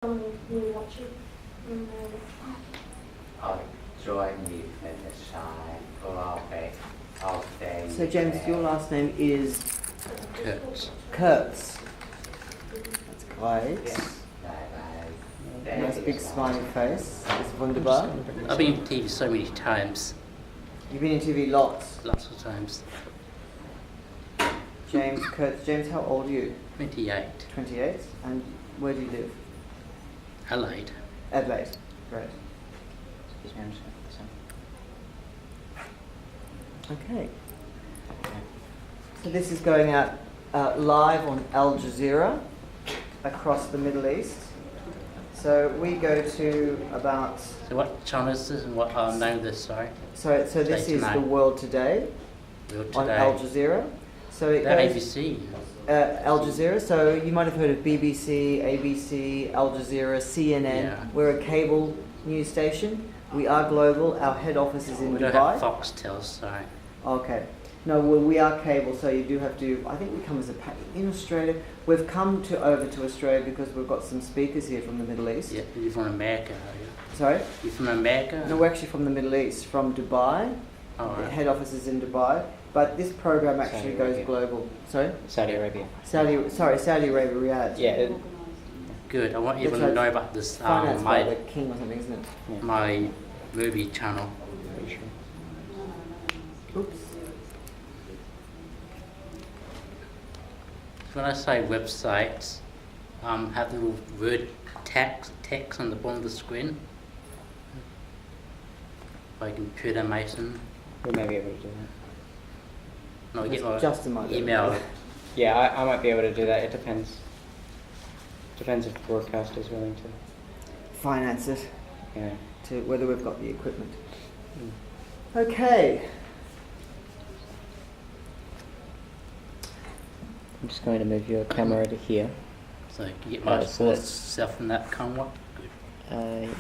Người watching. I'll join you in the side, or I'll stay. So James, your last name is Kurtz. Kurtz. That's great. Yes. Nice big smiley face. It's wunderbar. I've been in TV so many times, You've been in TV lots. lots of times. James Kurtz. James, how old are you? 28, 28. And where do you live? Adelaide. Adelaide. Great. Okay. So this is going out live on Al Jazeera across the Middle East. So we go to about. So what channel is this and what name of this, sorry? So this Today is Tonight. the World Today World on Today. Al Jazeera. So it That goes ABC. Al Jazeera. So you might have heard of BBC, ABC, Al Jazeera, CNN. Yeah. We're a cable news station. We are global. Our head office is in We don't Dubai. have Foxtel, sorry. Okay. No, well, we are cable, so you do have to. I think we come as a in Australia. We've come over to Australia because we've got some speakers here from the Middle East. Yeah, you're from America, are you? Sorry. You're from America? No, we're actually from the Middle East, from Dubai. Oh, The right. head office is in Dubai, but this program actually Saudi goes Arabia. global. Sorry. Saudi Arabia. Saudi Arabia, Riyadh. Yeah. Good. I want That's everyone to right. know about this, Financed by the my, king or something, isn't it? my movie channel. Pretty sure. Oops. When I say websites, have the little word text on the bottom of the screen. By Computer Mason. We may be able to do that. No, get my Justin might be able to email. do it. Yeah, I might be able to do that. It depends. Depends if the broadcaster is willing to. Finance it Yeah. to whether we've got the equipment. Mm. Okay. I'm just going to move your camera to here. So you can get my So that's- stuff from that camera. Good. Hang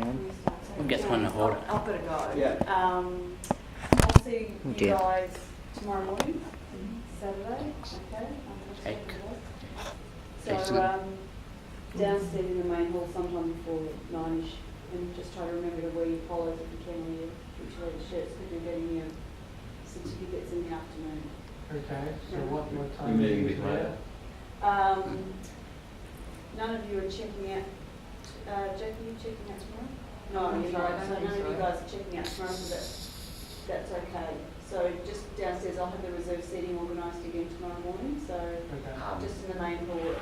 on. We'll get someone to hold it. I've got to go. Yeah. I'll see Oh you dear. guys tomorrow morning, Saturday. Okay. Cake. So Decent. downstairs in the main hall sometime before 9ish, and just try to remember to wear your polos if you can, or your picture shirts, because you're getting your certificates in the afternoon. Okay, so Yeah. what time? You're meeting with Mayor? None of you are checking out. Jackie, are you checking out tomorrow? No, I'm you're sorry, not. I So don't none think of you so. guys are checking out tomorrow, so that's okay. So just downstairs, I'll have the reserve seating organised again tomorrow morning. So Okay. just in the main hall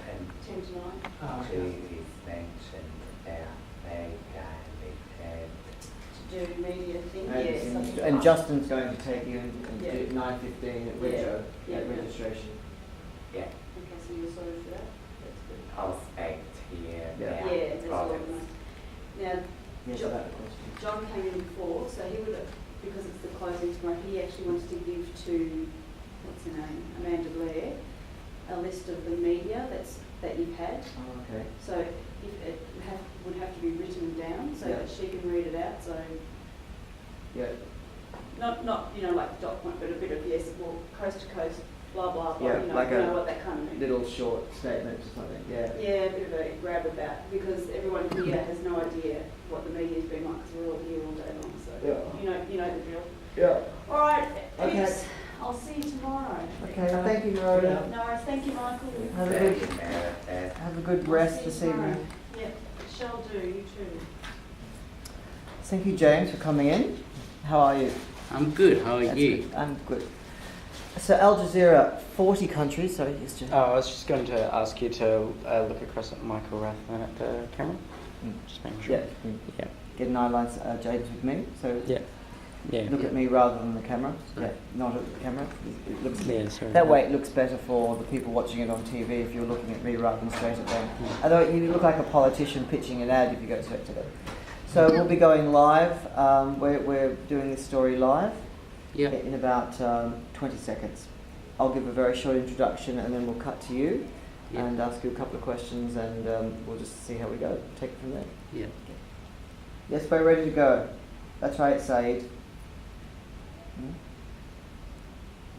And at 10 to 9. Oh, to okay. mention that they can be paid. To do media thing, yes. I think And I- Justin's going to take you and Yeah. do 9:15 at Yeah. Ridgeo Yeah. at registration. Yeah, Okay, so you're sorry for that? That's good. I'll speak to you Yeah. about Yeah, that's all products. organised. Now, Yes, Jo- about the question. John came in before, so he would, because it's the closing tomorrow, he actually wants to give to, what's her name, Amanda Blair, a list of the media that you've had. Oh, okay. So if it would have to be written down so Yeah. that she can read it out. So Yeah. not like dot point, but a bit of yes, well, coast to coast, blah blah blah. Yeah, like you a know what that kind of means. Little short statement or something. Yeah. Yeah, a bit of a grab about, because everyone here has no idea what the media's been like, because we're all here all day long. So Yeah. you know the drill. Yeah. All right, Okay. peeps. I'll see you tomorrow. Okay. Thank you, Rhoda. No worries. Thank you, Michael. Have a Thank good you, Meredith. have a good I'll rest see you this tomorrow. evening. Yep, shall do. You too. Thank you, James, for coming in. How are you? I'm good. How are That's you? good. I'm good. So Al Jazeera, 40 countries. Sorry, yes, Jim. Oh, I was just going to ask you to look across at Michael Rathman at the camera. Mm. Just making sure. Yeah. Yeah. Get an eye line, James, with me. So Yeah. Yeah. look at me rather than the camera. Sorry. Yeah, not at the camera. It looks Yeah, sorry. that way. It looks better for the people watching it on TV if you're looking at me rather than straight at them. Although you look like a politician pitching an ad if you go straight to them. So we'll be going live. We're doing this story live Yeah. in about 20 seconds. I'll give a very short introduction and then we'll cut to you Yeah. and ask you a couple of questions and we'll just see how we go. Take it from there. Yeah. Yes, we're ready to go. That's right, Saeed. Hmm?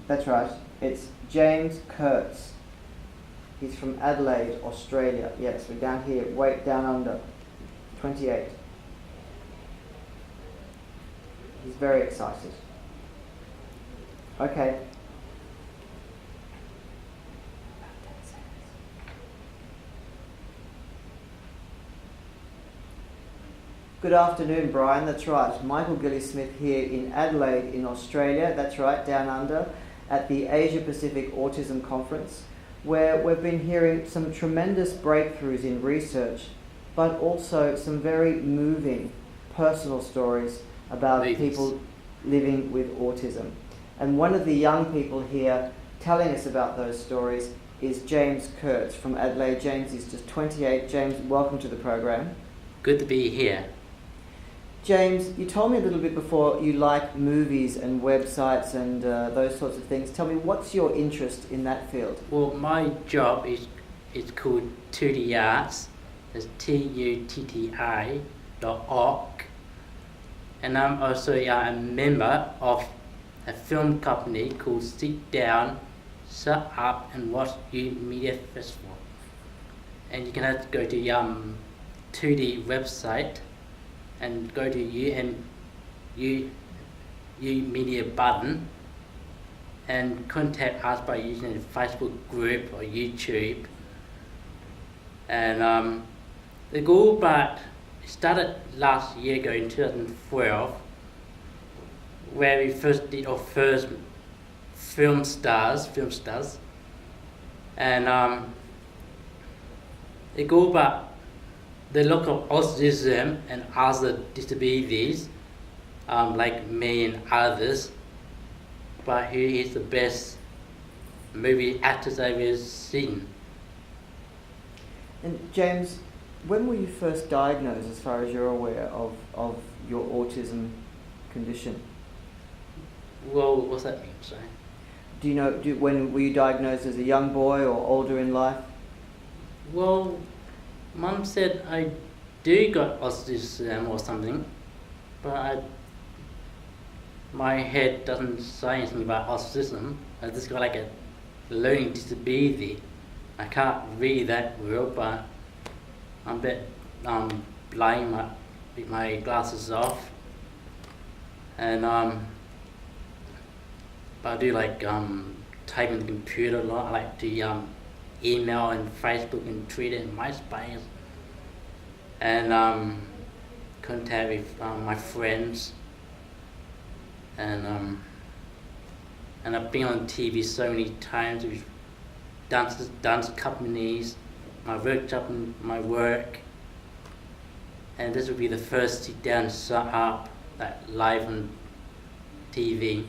That's right. It's James Kurtz. He's from Adelaide, Australia. Yes, we're down here, way down under. 28. He's very excited. Okay. Good afternoon, Brian. That's right. Michael Gilly-Smith here in Adelaide, in Australia. That's right, down under, at the Asia Pacific Autism Conference, where we've been hearing some tremendous breakthroughs in research, but also some very moving personal stories about people living with autism. And one of the young people here telling us about those stories is James Kurtz from Adelaide. James is just 28. James, welcome to the program. Good to be here. James, you told me a little bit before you like movies and websites and those sorts of things. Tell me, what's your interest in that field? Well, my job is called 2D Arts. It's TUTTI.org. And I'm also a member of a film company called Sit Down, Shut Up and Watch You Media Festival. And you can have to go to 2D website and go to U Media button and contact us by using the Facebook group or YouTube. And the goal part started last year ago in 2012, where we first did our first film stars, and the goal part the local autism and other disabilities, like me and others, but he is the best movie actors I've ever seen. And James, when were you first diagnosed, as far as you're aware, of your autism condition? Well, what's that mean, sorry? Do you know, when were you diagnosed, as a young boy or older in life? Well, Mum said I do got autism or something, but my head doesn't say anything about autism. I just got like a learning disability. I can't read that well, but I'm a bit blind with my glasses off, and but I do like type on the computer a lot. I like to email and Facebook and Twitter and MySpace, and contact with my friends, and I've been on TV so many times with dance companies, my workshop and my work, and this will be the first sit down shut up live on TV.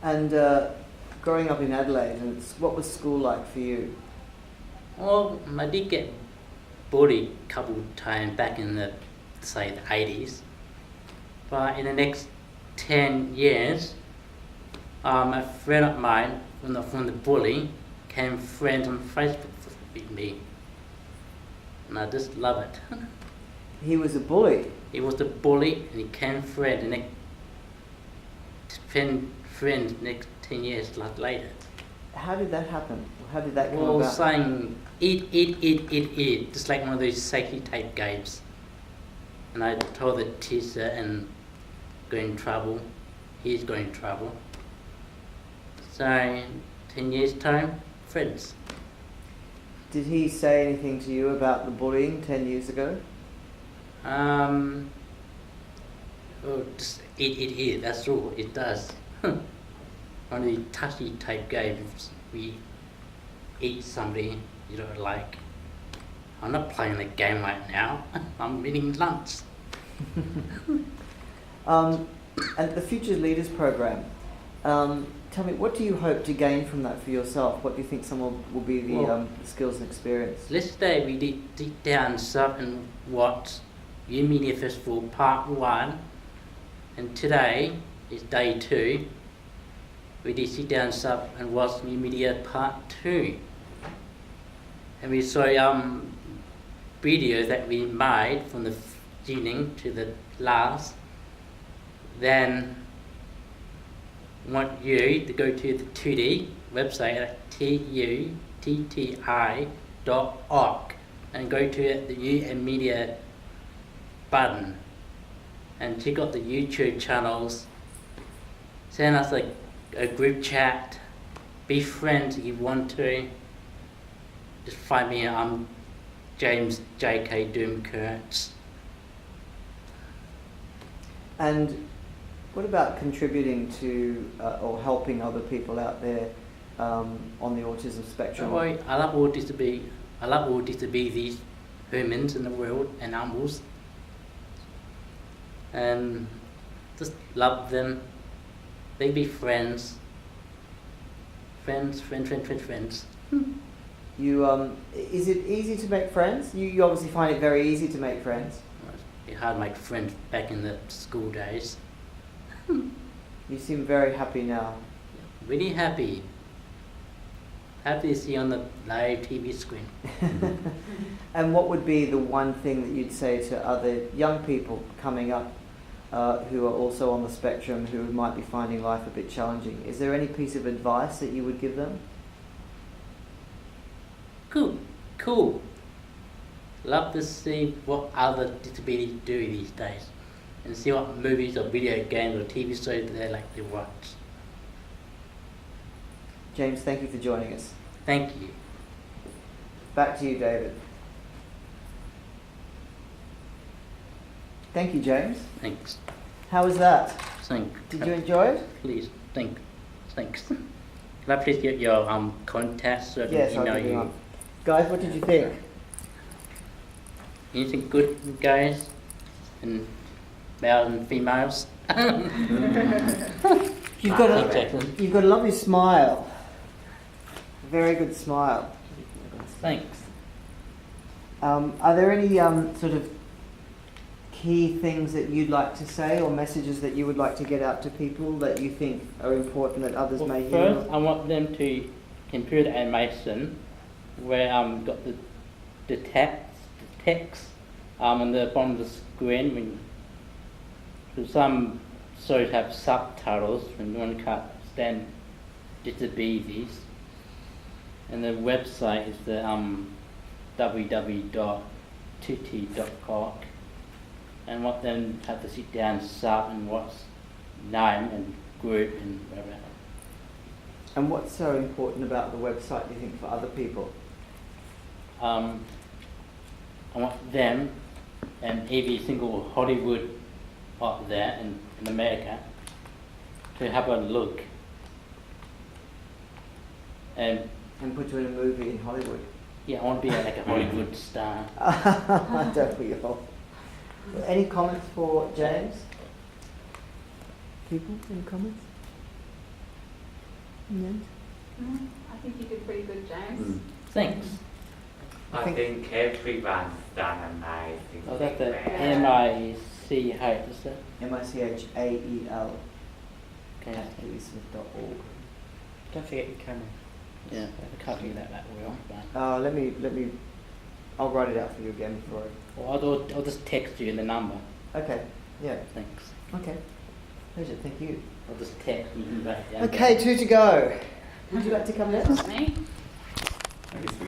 And growing up in Adelaide, and what was school like for you? Well, I did get bullied a couple of times back in the 80s. But in the next 10 years, a friend of mine from the bully became friends on Facebook with me. And I just love it. He was a bully? He was the bully and he became friend. And they became friends next 10 years later. How did that happen? How did that come well, about? Saying eat, just like one of those safety tape games. And I told the teacher and going in trouble. He's going in trouble. So 10 years time, friends. Did he say anything to you about the bullying 10 years ago? Oh, just eat, that's all it does. One of the touchy type games, we eat somebody you don't like. I'm not playing the game right now, I'm eating lunch. And the Future Leaders Program, tell me, what do you hope to gain from that for yourself? What do you think some will be the skills and experience? Yesterday we did sit down and watch U Media Festival Part 1, and today is day 2. We did sit down and watch U Media Part 2. And we saw videos that we made from the beginning to the last. Then want you to go to the 2D website at tutti.org and go to the U and Media button and check out the YouTube channels. Send us a group chat. Be friends if you want to. Just find me. I'm James J.K. Doom Kurtz. And what about contributing to or helping other people out there on the autism spectrum? I love all this to be these humans in the world and animals, and just love them. They be friends. Friends. You is it easy to make friends? You obviously find it very easy to make friends. It's hard to make friends back in the school days. You seem very happy now. Really happy. Happy to see you on the live TV screen. And what would be the one thing that you'd say to other young people coming up who are also on the spectrum who might be finding life a bit challenging? Is there any piece of advice that you would give them? Cool. Love to see what other disabilities do these days and see what movies or video games or TV shows they like to watch. James, thank you for joining us. Thank you. Back to you, David. Thank you, James. Thanks. How was that? Thanks. Did you enjoy it? Please, thanks. Can I please get your contact so I can Yes, I'll email give you you? one. Guys, what did you think? Anything good, guys? And males and females? You've got a lovely smile. Very good smile. Thanks. Are there any sort of key things that you'd like to say or messages that you would like to get out to people that you think are important that others Well, may hear? first, I want them to improve the animation where got the text on the bottom of the screen. So some shows have subtitles when one can't stand disabilities. And the website is the www.tutti.org. And want them to have to sit down and start and watch name and group and whatever. And what's so important about the website, do you think, for other people? I want them and every single Hollywood out there in America to have a look and put you in a movie in Hollywood. yeah, I want to be like a Hollywood star. Don't we all? Any comments for James? People, any comments? No? I think you did pretty good, James. Thanks. I think everyone's done amazing. Oh, that's the thing. MICH, is it? MICHAEL Okay. at ellismith.org. Don't forget your camera. Yeah, I can't do that well, but Let me, I'll write it out for you again before I'll just text you the number. Okay, yeah, Thanks. okay. Pleasure, thank you. I'll just text you can write it down. Okay, 2 to go. Would you like to come next? Me?